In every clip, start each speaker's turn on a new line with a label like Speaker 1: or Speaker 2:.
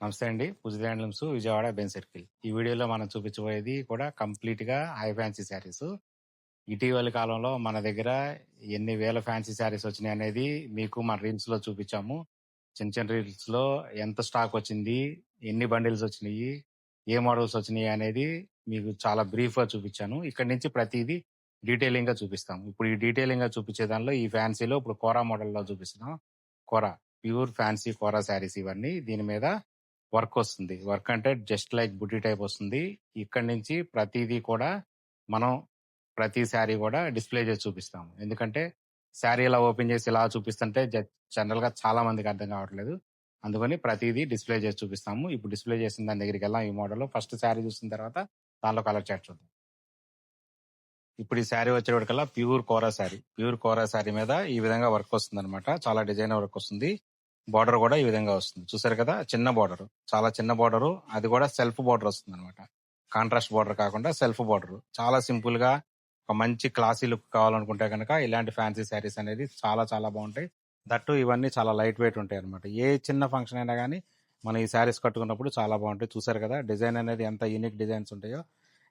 Speaker 1: నమస్తే అండి. పూజిత handlooms Vijayawada Ben circle. ఈ వీడియోలో మనం చూపించబోయేది కూడా కంప్లీట్‌గా హై ఫ్యాన్సీ శారీస్. ఇటీవలి కాలంలో మన దగ్గర ఎన్ని వేల ఫ్యాన్సీ శారీస్ వచ్చినాయనేది మీకు మన రీల్స్‌లో చూపించాము. చిన్న చిన్న రీల్స్‌లో ఎంత స్టాక్ వచ్చింది, ఎన్ని బండిల్స్ వచ్చినియి, ఏ మోడల్స్ వచ్చినియి అనేది మీకు చాలా బ్రీఫ్‌గా చూపించాను. ఇక్కడి నుంచి ప్రతీదీ డీటెయిలింగ్‌గా చూపిస్తాం. ఇప్పుడు ఈ డీటెయిలింగ్‌గా చూపించే దానిలో ఈ ఫ్యాన్సీలో ఇప్పుడు కోరా మోడల్‌లో చూపిస్తున్నాం. కోరా ప్యూర్ ఫ్యాన్సీ కోరా శారీస్ ఇవన్నీ. దీని మీద వర్క్ వస్తుంది. వర్క్ అంటే జస్ట్ లైక్ బుటీ టైప్ వస్తుంది. ఇక్కడి నుంచి ప్రతిదీ కూడా మనం ప్రతి శారీ కూడా డిస్ప్లే చేసి చూపిస్తాము. ఎందుకంటే శారీ ఇలా ఓపెన్ చేసి ఇలా చూపిస్తుంటే జనరల్ గా చాలా మందికి అర్థం కావట్లేదు. అందుకని ప్రతిదీ డిస్ప్లే చేసి చూపిస్తాము. ఇప్పుడు డిస్ప్లే చేసిన దాని దగ్గరికి వెళ్దాం. ఈ మోడల్ ఫస్ట్ శారీ చూసిన తర్వాత దానిలో కలర్ చార్ట్ చూద్దాం. ఇప్పుడు ఈ శారీ వచ్చేటికల్లా ప్యూర్ కోరా శారీ. ప్యూర్ కోరా శారీ మీద ఈ విధంగా వర్క్ వస్తుంది అనమాట. చాలా డిజైన్ వర్క్ వస్తుంది. బార్డర్ కూడా ఈ విధంగా వస్తుంది. చూసారు కదా, చిన్న బార్డర్, చాలా చిన్న బార్డర్. అది కూడా సెల్ఫ్ బార్డర్ వస్తుంది అనమాట. కాంట్రాస్ట్ బార్డర్ కాకుండా సెల్ఫ్ బార్డర్. చాలా సింపుల్ గా ఒక మంచి క్లాసీ లుక్ కావాలనుకుంటే కనుక ఇలాంటి ఫ్యాన్సీ శారీస్ అనేది చాలా చాలా బాగుంటాయి. దట్టు ఇవన్నీ చాలా లైట్ వెయిట్ ఉంటాయి అనమాట. ఏ చిన్న ఫంక్షన్ అయినా కానీ మనం ఈ శారీస్ కట్టుకున్నప్పుడు చాలా బాగుంటాయి. చూసారు కదా డిజైన్ అనేది ఎంత యూనిక్ డిజైన్స్ ఉంటాయో.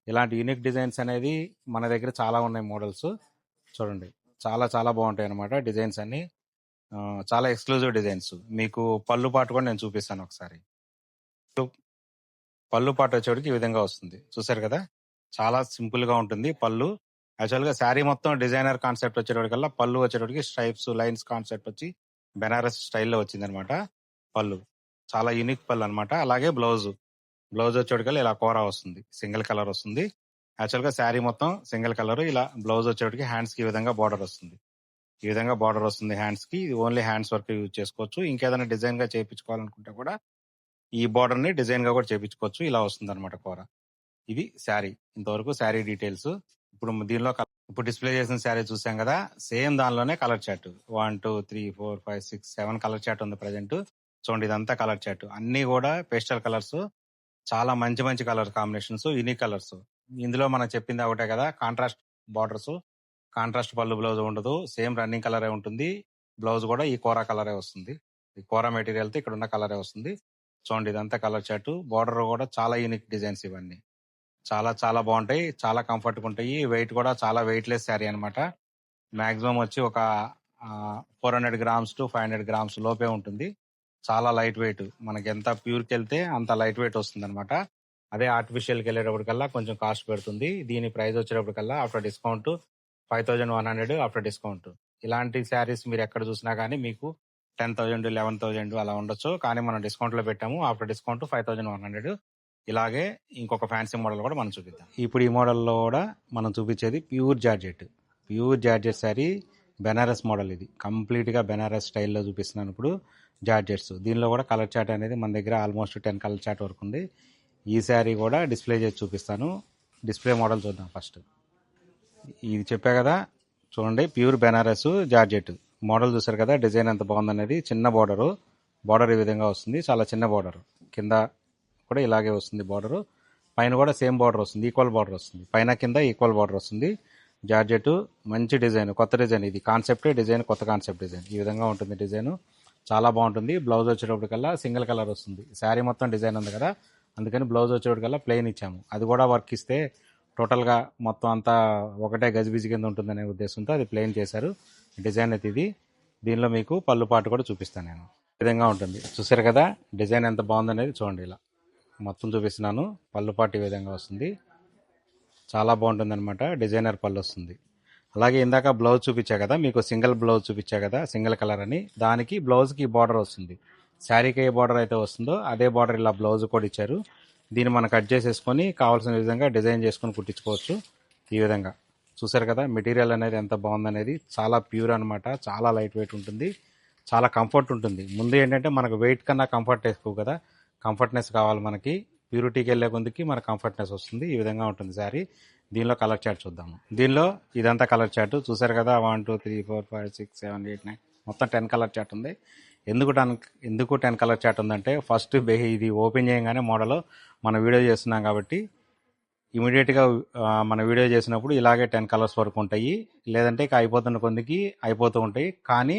Speaker 1: ఇలాంటి యూనిక్ డిజైన్స్ అనేది మన దగ్గర చాలా ఉన్నాయి మోడల్స్. చూడండి, చాలా చాలా బాగుంటాయి అనమాట డిజైన్స్ అన్ని. చాలా ఎక్స్క్లూజివ్ డిజైన్స్. మీకు పళ్ళు పాటు కూడా నేను చూపిస్తాను ఒకసారి. పళ్ళు పాటు వచ్చేటికి ఈ విధంగా వస్తుంది. చూసారు కదా, చాలా సింపుల్ గా ఉంటుంది పళ్ళు. యాక్చువల్ గా శారీ మొత్తం డిజైనర్ కాన్సెప్ట్ వచ్చేటోడికల్లా పళ్ళు వచ్చేటోడికి స్ట్రైప్స్ లైన్స్ కాన్సెప్ట్ వచ్చి బెనారస్ స్టైల్లో వచ్చింది అనమాట. పళ్ళు చాలా యూనిక్ పళ్ళు అనమాట. అలాగే బ్లౌజ్ వచ్చేటికల్లా ఇలా కోరా వస్తుంది, సింగిల్ కలర్ వస్తుంది. యాక్చువల్ గా శారీ మొత్తం సింగిల్ కలర్. ఇలా బ్లౌజ్ వచ్చేటికి హ్యాండ్స్ కి ఈ విధంగా బార్డర్ వస్తుంది. ఈ విధంగా బార్డర్ వస్తుంది హ్యాండ్స్ కి. ఇది ఓన్లీ హ్యాండ్స్ వర్క్ యూజ్ చేసుకోవచ్చు. ఇంకేదైనా డిజైన్ గా చేయించుకోవాలనుకుంటే కూడా ఈ బార్డర్ ని డిజైన్ గా కూడా చేయించుకోవచ్చు. ఇలా వస్తుంది అనమాట కూర. ఇది శారీ. ఇంతవరకు శారీ డీటెయిల్స్. ఇప్పుడు దీనిలో ఇప్పుడు డిస్ప్లే చేసిన శారీ చూసాం కదా, సేమ్ దానిలోనే కలర్ చార్ట్ 1 2 3 4 5 6 7 కలర్ చార్ట్ ఉంది ప్రజెంట్. చూడండి, ఇదంతా కలర్ చార్ట్. అన్ని కూడా పేస్టల్ కలర్స్, చాలా మంచి మంచి కలర్ కాంబినేషన్స్, యూనిక్ కలర్స్. ఇందులో మనం చెప్పింది ఒకటే కదా, కాంట్రాస్ట్ బార్డర్స్, కాంట్రాస్ట్ పళ్ళు బ్లౌజ్ ఉండదు. సేమ్ రన్నింగ్ కలరే ఉంటుంది. బ్లౌజ్ కూడా ఈ కోరా కలరే వస్తుంది. ఈ కోరా మెటీరియల్ తో ఇక్కడ ఉన్న కలరే వస్తుంది. చూడండి, ఇదంతా కలర్ చార్ట్. బార్డర్ కూడా చాలా యూనిక్ డిజైన్స్ ఇవన్నీ. చాలా చాలా బాగుంటాయి. చాలా కంఫర్ట్ గా ఉంటాయి. వెయిట్ కూడా చాలా వెయిట్ లెస్ శారీ అనమాట. మాక్సిమం వచ్చి ఒక 400 గ్రామ్స్ టు 500 గ్రామ్స్ లోపే ఉంటుంది. చాలా లైట్ వెయిట్. మనకి ఎంత ప్యూర్కి వెళ్తే అంత లైట్ వెయిట్ వస్తుంది అనమాట. అదే ఆర్టిఫిషియల్కి వెళ్ళేటప్పటికల్లా కొంచెం కాస్ట్ పెడుతుంది. దీని ప్రైస్ వచ్చేటప్పటికల్లా ఆఫ్టర్ డిస్కౌంట్ 5100 ఆఫ్టర్ డిస్కౌంట్. ఇలాంటి శారీస్ మీరు ఎక్కడ చూసినా కానీ మీకు 10,000 11,000 అలా ఉండొచ్చు. కానీ మనం డిస్కౌంట్ లో పెట్టాము. After discount 5100. ఇలాగే ఇంకొక ఫ్యాన్సీ మోడల్ కూడా మనం చూపిద్దాం. ఇప్పుడు ఈ మోడల్లో కూడా మనం చూపించేది pure georgette. Pure georgette sari, Banaras model. ఇది కంప్లీట్ గా బెనారస్ స్టైల్లో చూపిస్తున్నాను ఇప్పుడు. జార్జెట్స్ దీనిలో కూడా కలర్ చార్ట్ అనేది మన దగ్గర ఆల్మోస్ట్ 10 కలర్ చార్ట్ వరకు ఉంది. ఈ శారీ కూడా డిస్ప్లే చేసి చూపిస్తాను. డిస్ప్లే మోడల్ చూద్దాం ఫస్ట్. ఇది చెప్పా కదా, చూడండి, ప్యూర్ బెనారస్ జార్జెట్ మోడల్. చూసారు కదా డిజైన్ ఎంత బాగుందనేది. చిన్న బార్డర్ ఈ విధంగా వస్తుంది. చాలా చిన్న బార్డర్. కింద కూడా ఇలాగే వస్తుంది బార్డర్. పైన కూడా సేమ్ బార్డర్ వస్తుంది. ఈక్వల్ బార్డర్ వస్తుంది. పైన కింద ఈక్వల్ బార్డర్ వస్తుంది. జార్జెట్ మంచి డిజైన్, కొత్త డిజైన్. ఇది కాన్సెప్ట్ డిజైన్, కొత్త కాన్సెప్ట్ డిజైన్. ఈ విధంగా ఉంటుంది డిజైన్. చాలా బాగుంటుంది. బ్లౌజ్ వచ్చేటప్పటికల్లా సింగిల్ కలర్ వస్తుంది. శారీ మొత్తం డిజైన్ ఉంది కదా, అందుకని బ్లౌజ్ వచ్చేటప్పటికల్లా ప్లెయిన్ ఇచ్చాము. అది కూడా వర్క్ ఇస్తే టోటల్గా మొత్తం అంతా ఒకటే గజిబిజి కింద ఉంటుందనే ఉద్దేశంతో అది ప్లెయిన్ చేశారు. డిజైన్ అయితే ఇది. దీనిలో మీకు పళ్ళు పాటు కూడా చూపిస్తాను నేను. ఈ విధంగా ఉంటుంది. చూసారు కదా డిజైన్ ఎంత బాగుందనేది. చూడండి, ఇలా మొత్తం చూపిస్తున్నాను. పళ్ళు పాటు ఈ విధంగా వస్తుంది. చాలా బాగుంటుంది అనమాట. డిజైనర్ పళ్ళు వస్తుంది. అలాగే ఇందాక బ్లౌజ్ చూపించా కదా మీకు, సింగిల్ బ్లౌజ్ చూపించా కదా, సింగిల్ కలర్ అని. దానికి బ్లౌజ్కి బార్డర్ వస్తుంది. శారీకి ఏ బార్డర్ అయితే వస్తుందో అదే బార్డర్ ఇలా బ్లౌజ్ కూడా ఇచ్చారు. దీన్ని మనం కట్ చేసేసుకొని కావాల్సిన విధంగా డిజైన్ చేసుకొని కుట్టించుకోవచ్చు. ఈ విధంగా చూసారు కదా మెటీరియల్ అనేది ఎంత బాగుందనేది. చాలా ప్యూర్ అనమాట. చాలా లైట్ వెయిట్ ఉంటుంది. చాలా కంఫర్ట్ ఉంటుంది. ముందు ఏంటంటే మనకు వెయిట్ కన్నా కంఫర్ట్ ఎక్కువ కదా, కంఫర్ట్నెస్ కావాలి మనకి. ప్యూరిటీకి వెళ్ళే కొందికి మన కంఫర్ట్నెస్ వస్తుంది. ఈ విధంగా ఉంటుంది శారీ. దీనిలో కలర్ చార్ట్ చూద్దాము. దీనిలో ఇదంతా కలర్ చార్ట్ చూసారు కదా. 1 2 3 4 5 6 7 8 9 మొత్తం 10 కలర్ చార్ట్ ఉంది. ఎందుకు 10 కలర్ చార్ట్ ఉందంటే, ఫస్ట్ ఇది ఓపెన్ చేయగానే మోడల్ మనం వీడియో చేస్తున్నాం కాబట్టి ఇమీడియట్గా మన వీడియో చేసినప్పుడు ఇలాగే 10 కలర్స్ వరకు ఉంటాయి. లేదంటే ఇక అయిపోతున్న కొందికి అయిపోతూ ఉంటాయి. కానీ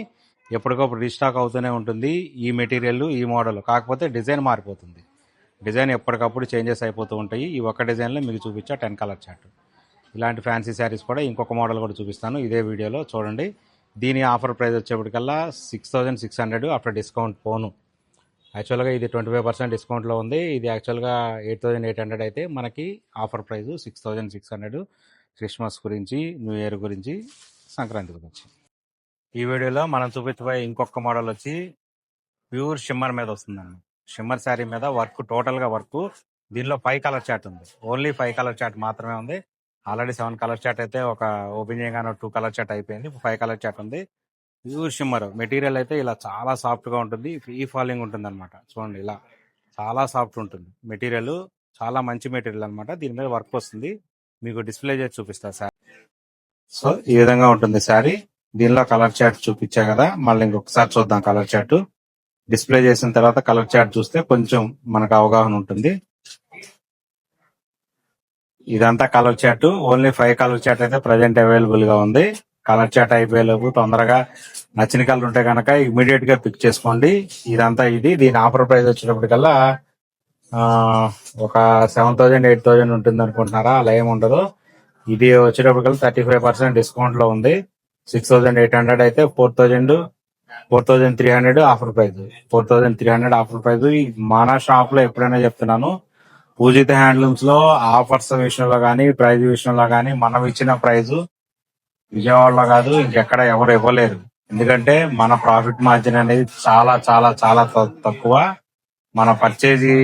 Speaker 1: ఎప్పటికప్పుడు రీస్టాక్ అవుతూనే ఉంటుంది ఈ మెటీరియల్, ఈ మోడల్. కాకపోతే డిజైన్ మారిపోతుంది. డిజైన్ ఎప్పటికప్పుడు చేంజెస్ అయిపోతూ ఉంటాయి. ఈ ఒక్క డిజైన్లో మీకు చూపించా 10 కలర్ చార్ట్. ఇలాంటి ఫ్యాన్సీ శారీస్ కూడా ఇంకొక మోడల్ కూడా చూపిస్తాను ఇదే వీడియోలో చూడండి. దీని ఆఫర్ ప్రైస్ వచ్చేప్పటికల్లా 6600 ఆఫ్టర్ డిస్కౌంట్ పోను. యాక్చువల్గా ఇది 25% డిస్కౌంట్లో ఉంది. ఇది యాక్చువల్గా 8800 అయితే మనకి ఆఫర్ ప్రైస్ 6600 క్రిస్మస్ గురించి, న్యూ ఇయర్ గురించి, సంక్రాంతి గురించి. ఈ వీడియోలో మనం చూపించబోయే ఇంకొక మోడల్ వచ్చి ప్యూర్ షిమ్మర్ మీద వస్తుందండి. షిమ్మర్ శారీ మీద వర్క్, టోటల్గా వర్క్. దీనిలో 5 కలర్ చార్ట్ ఉంది. ఓన్లీ 5 కలర్ చార్ట్ మాత్రమే ఉంది. ఆల్రెడీ 7 కలర్ చార్ట్ అయితే ఒక ఓపెన్ చేయగానే 2 కలర్ చార్ట్ అయిపోయింది. 5 కలర్ చార్ట్ ఉంది. ప్యూర్ షిమ్మర్ మెటీరియల్ అయితే ఇలా చాలా సాఫ్ట్ గా ఉంటుంది. ఫ్రీ ఫాలింగ్ ఉంటుంది అనమాట. చూడండి ఇలా చాలా సాఫ్ట్ ఉంటుంది మెటీరియల్. చాలా మంచి మెటీరియల్ అనమాట. దీని మీద వర్క్ వస్తుంది. మీకు డిస్ప్లే చేసి చూపిస్తా సార్. సో ఈ విధంగా ఉంటుంది శారీ. దీనిలో కలర్ చార్ట్ చూపించా కదా, మళ్ళీ ఇంకొకసారి చూద్దాం కలర్ చార్ట్. డిస్ప్లే చేసిన తర్వాత కలర్ చార్ట్ చూస్తే కొంచెం మనకు అవగాహన ఉంటుంది. ఇదంతా colour chart. Only 5 colour chart అయితే ప్రజెంట్ అవైలబుల్ గా ఉంది. కలర్ చార్ట్ అయిపోయేలోపు తొందరగా నచ్చిన కలర్ ఉంటే కనుక ఇమీడియట్ గా పిక్ చేసుకోండి. ఇదంతా దీని ఆఫర్ ప్రైస్ వచ్చేటప్పటికల్లా ఒక 7000 8000 ఉంటుంది అనుకుంటున్నారా? అలా ఏమి ఉండదు. ఇది వచ్చేటప్పటికల్లా 35% డిస్కౌంట్ లో ఉంది. 6800 అయితే 4300 ఆఫర్ ప్రైస్. 4300 offer price. మన షాప్ లో ఎప్పుడైనా చెప్తున్నాను, పూజిత హ్యాండ్లూమ్స్ లో ఆఫర్స్ విషయంలో గానీ, ప్రైజ్ విషయంలో గానీ మనం ఇచ్చిన ప్రైజ్ విజయవాడలో కాదు ఇంకెక్కడ ఎవరు ఇవ్వలేరు. ఎందుకంటే మన ప్రాఫిట్ మార్జిన్ అనేది చాలా చాలా చాలా తక్కువ. మన పర్చేజీ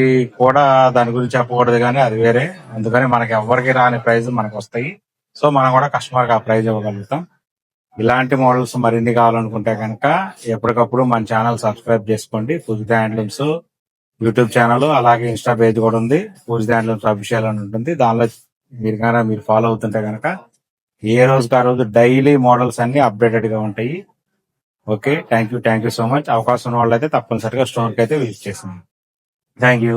Speaker 1: కూడా దాని గురించి చెప్పకూడదు కానీ అది వేరే. అందుకని మనకి ఎవరికి రాని ప్రైజ్ మనకు వస్తాయి. సో మనం కూడా కస్టమర్ కి ఆ ప్రైజ్ ఇవ్వగలుగుతాం. ఇలాంటి మోడల్స్ మరిన్ని కావాలనుకుంటే కనుక ఎప్పటికప్పుడు మన ఛానల్ సబ్స్క్రైబ్ చేసుకోండి. పూజిత హ్యాండ్లూమ్స్ యూట్యూబ్ ఛానల్, అలాగే ఇన్స్టా పేజ్ కూడా ఉంది. పూజిత హ్యాండ్లూమ్స్ అఫీషియల్ అని ఉంటుంది. దానిలో మీరు ఫాలో అవుతుంటే కనుక ఏ రోజుకి ఆ రోజు డైలీ మోడల్స్ అన్ని అప్డేటెడ్ గా ఉంటాయి. Okay, thank you so much. అవకాశం ఉన్న వాళ్ళైతే తప్పనిసరిగా స్టోర్ కి అయితే విజిట్ చేసింది. Thank you.